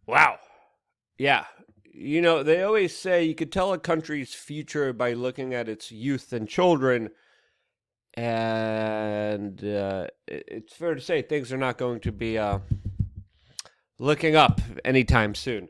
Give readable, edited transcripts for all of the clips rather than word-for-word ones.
Wow. Yeah. You know, they always say you could tell a country's future by looking at its youth and children. And it's fair to say things are not going to be looking up anytime soon.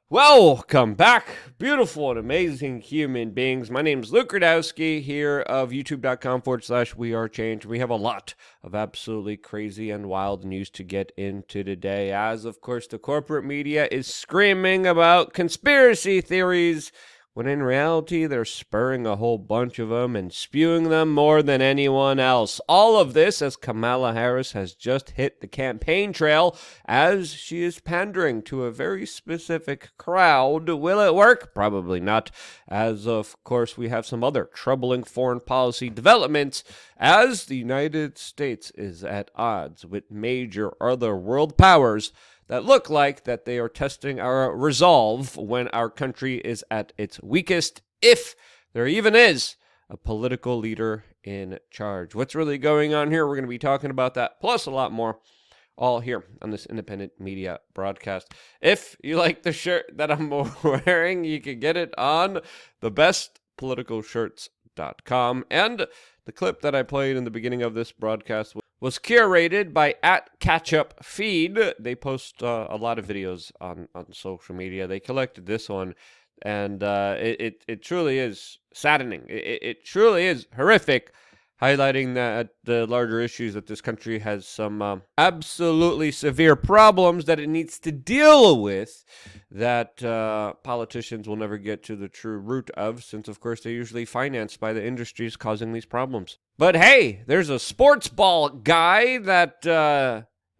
Welcome back, beautiful and amazing human beings. My name is Luke Radowski here of youtube.com/We Are Change. We have a lot of absolutely crazy and wild news to get into today, as of course the corporate media is screaming about conspiracy theories, when in reality they're spurring a whole bunch of them and spewing them more than anyone else. All of this as Kamala Harris has just hit the campaign trail as she is pandering to a very specific crowd. Will it work? Probably not, as of course we have some other troubling foreign policy developments as the United States is at odds with major other world powers that look like that they are testing our resolve when our country is at its weakest, if there even is a political leader in charge. What's really going on here? We're going to be talking about that, plus a lot more, all here on this independent media broadcast. If you like the shirt that I'm wearing, you can get it on thebestpoliticalshirts.com. And the clip that I played in the beginning of this broadcast was curated by @CatchupFeed. They post a lot of videos on social media. They collected this one, and it truly is saddening. It truly is horrific, highlighting that the larger issues that this country has some absolutely severe problems that it needs to deal with that politicians will never get to the true root of, since of course they're usually financed by the industries causing these problems. But hey, there's a sports ball guy that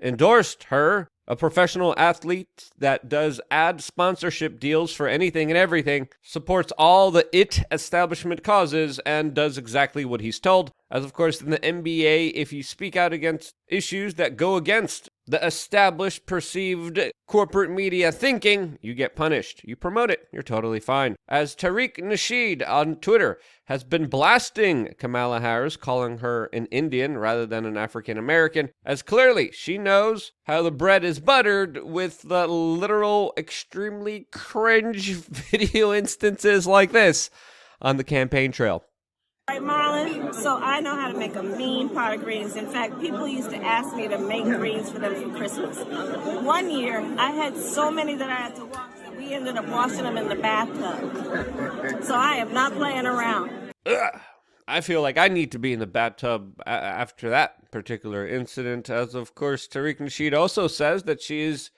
endorsed her, a professional athlete that does ad sponsorship deals for anything and everything, supports all the establishment causes, and does exactly what he's told. As of course in the NBA, if you speak out against issues that go against the established, perceived corporate media thinking, you get punished. You promote it, you're totally fine. As Tariq Nasheed on Twitter has been blasting Kamala Harris, calling her an Indian rather than an African American, as clearly she knows how the bread is buttered with the literal extremely cringe video instances like this on the campaign trail. Right, Marlon, so I know how to make a mean pot of greens. In fact, people used to ask me to make greens for them for Christmas. One year, I had so many that I had to wash that we ended up washing them in the bathtub. So I am not playing around. Ugh. I feel like I need to be in the bathtub after that particular incident, as of course Tariq Nasheed also says that she is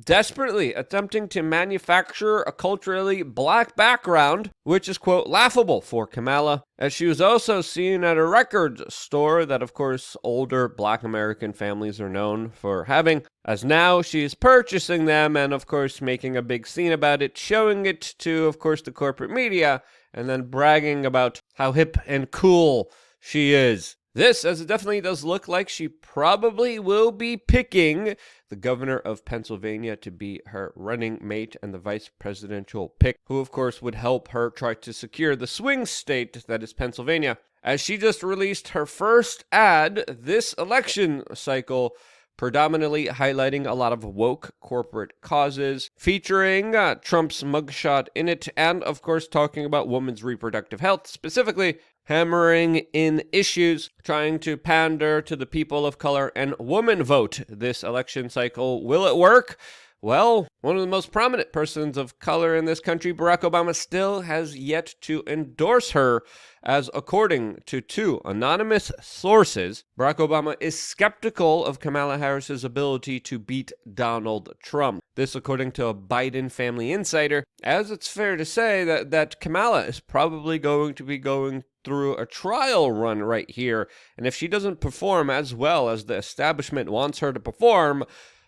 desperately attempting to manufacture a culturally black background, which is, quote, laughable for Kamala, as she was also seen at a record store that, of course, older black American families are known for having, as now she is purchasing them and, of course, making a big scene about it, showing it to, of course, the corporate media, and then bragging about how hip and cool she is. This, as it definitely does look like she probably will be picking the governor of Pennsylvania to be her running mate and the vice presidential pick, who of course would help her try to secure the swing state that is Pennsylvania, as she just released her first ad this election cycle, predominantly highlighting a lot of woke corporate causes, featuring Trump's mugshot in it, and of course talking about women's reproductive health, specifically hammering in issues, trying to pander to the people of color and woman vote this election cycle. Will it work? Well, one of the most prominent persons of color in this country, Barack Obama, still has yet to endorse her, as according to two anonymous sources, Barack Obama is skeptical of Kamala Harris's ability to beat Donald Trump. This according to a Biden family insider, as it's fair to say that Kamala is probably going to be going through a trial run right here, and if she doesn't perform as well as the establishment wants her to perform,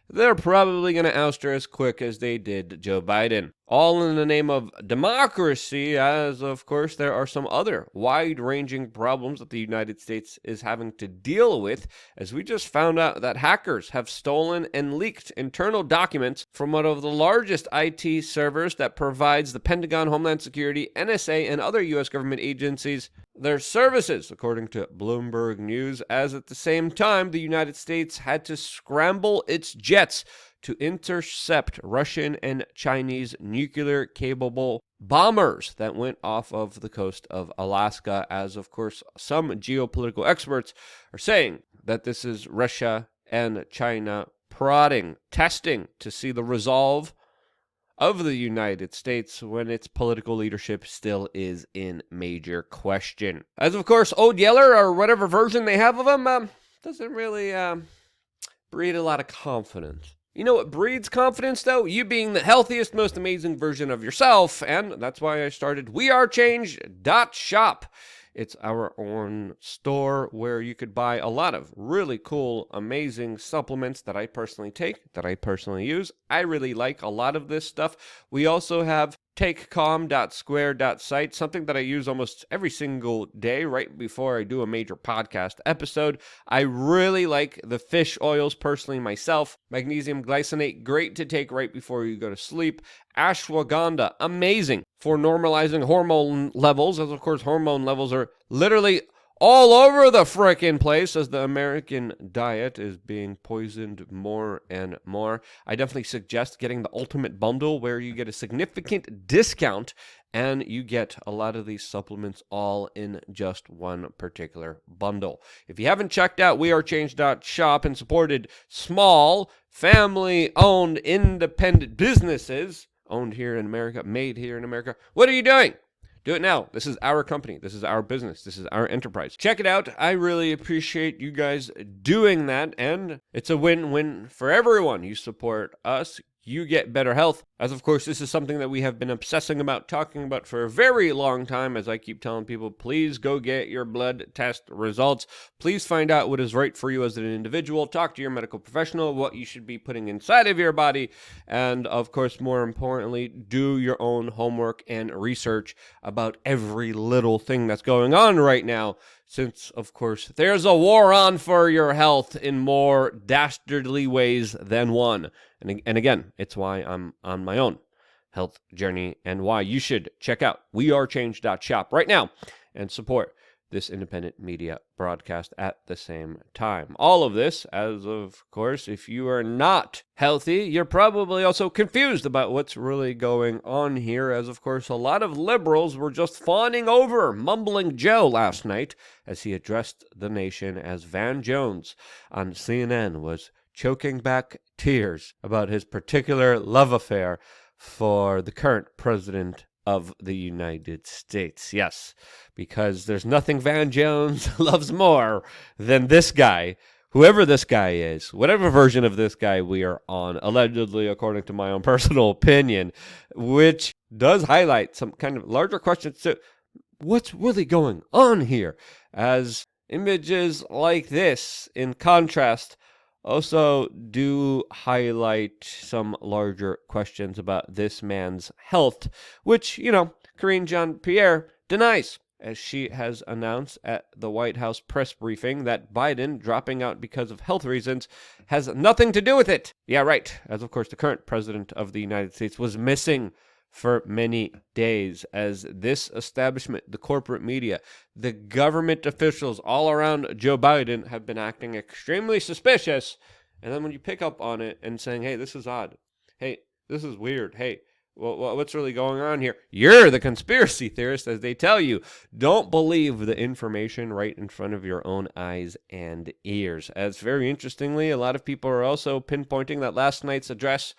they're probably going to oust her as quick as they did Joe Biden. all in the name of democracy, as of course there are some other wide-ranging problems that the United States is having to deal with, as we just found out that hackers have stolen and leaked internal documents from one of the largest IT servers that provides the Pentagon, Homeland Security, NSA, and other U.S. government agencies their services, according to Bloomberg News, as at the same time the United States had to scramble its jets to intercept Russian and Chinese nuclear-capable bombers that went off of the coast of Alaska, as of course some geopolitical experts are saying that this is Russia and China prodding, testing to see the resolve of the United States when its political leadership still is in major question. As of course Old Yeller, or whatever version they have of him, doesn't really breed a lot of confidence. You know what breeds confidence, though? You being the healthiest, most amazing version of yourself, and that's why I started wearechange.shop. It's our own store where you could buy a lot of really cool, amazing supplements that I personally take, that I personally use. I really like a lot of this stuff. We also have takecalm.square.site, something that I use almost every single day right before I do a major podcast episode. I really like the fish oils personally myself. Magnesium glycinate, great to take right before you go to sleep. Ashwagandha, amazing for normalizing hormone levels, as of course hormone levels are literally all over the frickin' place as the American diet is being poisoned more and more. I definitely suggest getting the ultimate bundle where you get a significant discount and you get a lot of these supplements all in just one particular bundle. If you haven't checked out wearechange.shop and supported small, family-owned, independent businesses owned here in America, made here in America, what are you doing? Do it now. This is our company. This is our business. This is our enterprise. Check it out. I really appreciate you guys doing that, and it's a win-win for everyone. You support us, you get better health. As of course, this is something that we have been obsessing about, talking about for a very long time, as I keep telling people, please go get your blood test results. Please find out what is right for you as an individual. Talk to your medical professional, what you should be putting inside of your body, and of course, more importantly, do your own homework and research about every little thing that's going on right now, since, of course, there's a war on for your health in more dastardly ways than one. And again, it's why I'm on my own health journey and why you should check out wearechange.shop right now and support this independent media broadcast at the same time. All of this, as of course, if you are not healthy, you're probably also confused about what's really going on here, as of course a lot of liberals were just fawning over Mumbling Joe last night as he addressed the nation, as Van Jones on CNN was choking back tears about his particular love affair for the current president of the United States. Yes, because there's nothing Van Jones loves more than this guy, whoever this guy is, whatever version of this guy we are on, allegedly, according to my own personal opinion, which does highlight some kind of larger questions to what's really going on here, as images like this, in contrast, also do highlight some larger questions about this man's health, which, Karine Jean-Pierre denies, as she has announced at the White House press briefing that Biden dropping out because of health reasons has nothing to do with it. Yeah, right, as of course the current president of the United States was missing for many days, as this establishment, the corporate media, the government officials all around Joe Biden have been acting extremely suspicious. And then when you pick up on it and saying, hey, this is odd. Hey, this is weird. Hey, what's really going on here? You're the conspiracy theorist, as they tell you. Don't believe the information right in front of your own eyes and ears. As very interestingly, a lot of people are also pinpointing that last night's address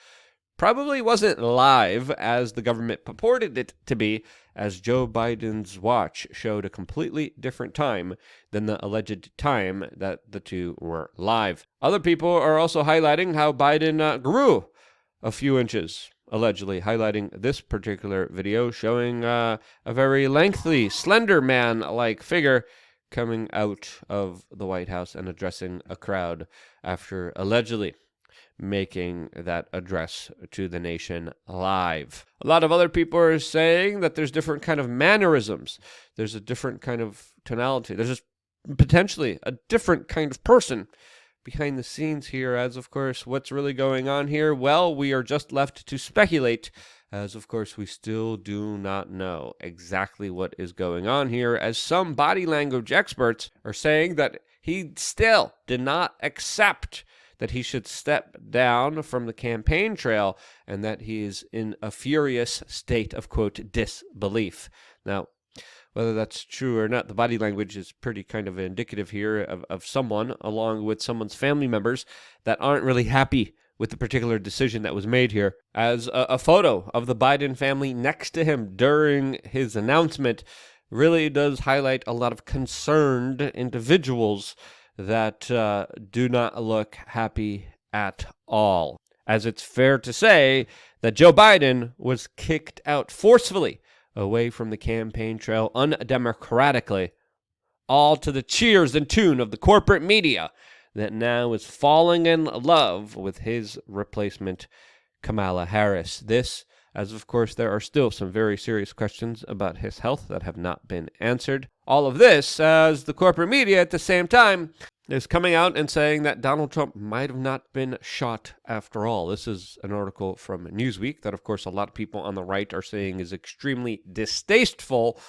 probably wasn't live as the government purported it to be, as Joe Biden's watch showed a completely different time than the alleged time that the two were live. Other people are also highlighting how Biden grew a few inches, allegedly highlighting this particular video showing a very lengthy, slender man-like figure coming out of the White House and addressing a crowd after allegedly making that address to the nation live. A lot of other people are saying that there's different kind of mannerisms. There's a different kind of tonality. There's just potentially a different kind of person behind the scenes here, as of course, what's really going on here? Well, we are just left to speculate, as of course we still do not know exactly what is going on here, as some body language experts are saying that he still did not accept that he should step down from the campaign trail and that he is in a furious state of, quote, disbelief. Now, whether that's true or not, the body language is pretty kind of indicative here of someone, along with someone's family members, that aren't really happy with the particular decision that was made here. As a photo of the Biden family next to him during his announcement really does highlight a lot of concerned individuals that do not look happy at all. As it's fair to say that Joe Biden was kicked out forcefully away from the campaign trail undemocratically, all to the cheers and tune of the corporate media that now is falling in love with his replacement, Kamala Harris. This, as of course there are still some very serious questions about his health that have not been answered. All of this as the corporate media at the same time is coming out and saying that Donald Trump might have not been shot after all. This is an article from Newsweek that, of course, a lot of people on the right are saying is extremely distasteful,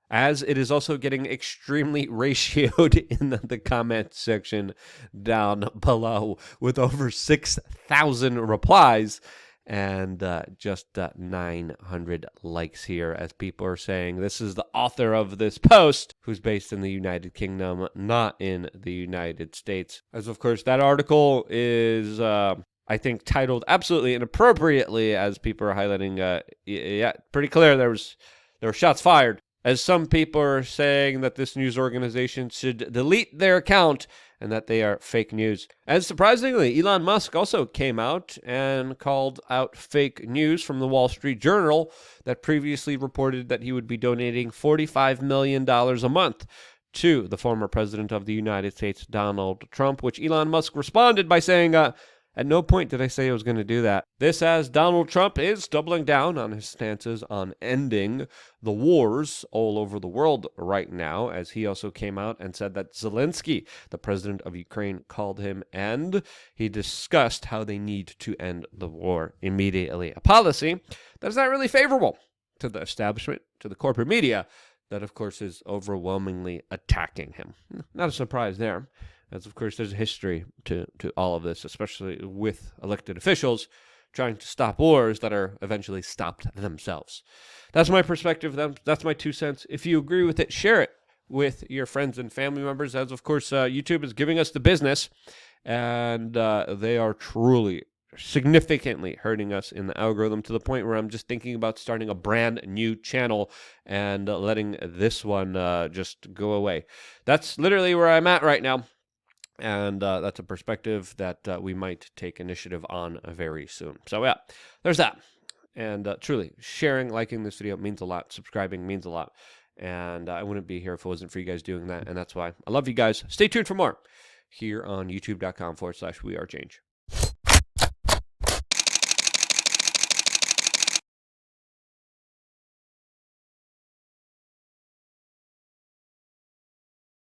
as it is also getting extremely ratioed in the comment section down below, with over 6,000 replies and just 900 likes here, as people are saying this is the author of this post, who's based in the United Kingdom, not in the United States. As of course, that article is, I think, titled absolutely inappropriately, as people are highlighting. Yeah, pretty clear there were shots fired. As some people are saying that this news organization should delete their account and that they are fake news. And surprisingly, Elon Musk also came out and called out fake news from the Wall Street Journal that previously reported that he would be donating $45 million a month to the former president of the United States, Donald Trump, which Elon Musk responded by saying, at no point did I say I was going to do that. This as Donald Trump is doubling down on his stances on ending the wars all over the world right now, as he also came out and said that Zelensky, the president of Ukraine, called him, and he discussed how they need to end the war immediately. A policy that is not really favorable to the establishment, to the corporate media, that of course is overwhelmingly attacking him. Not a surprise there. As, of course, there's a history to all of this, especially with elected officials trying to stop wars that are eventually stopped themselves. That's my perspective. That's my 2 cents. If you agree with it, share it with your friends and family members, as, of course, YouTube is giving us the business, and they are truly significantly hurting us in the algorithm, to the point where I'm just thinking about starting a brand new channel and letting this one just go away. That's literally where I'm at right now. And that's a perspective that we might take initiative on very soon. So yeah, there's that. And truly, sharing, liking this video means a lot. Subscribing means a lot. And I wouldn't be here if it wasn't for you guys doing that. And that's why I love you guys. Stay tuned for more here on youtube.com/wearechange.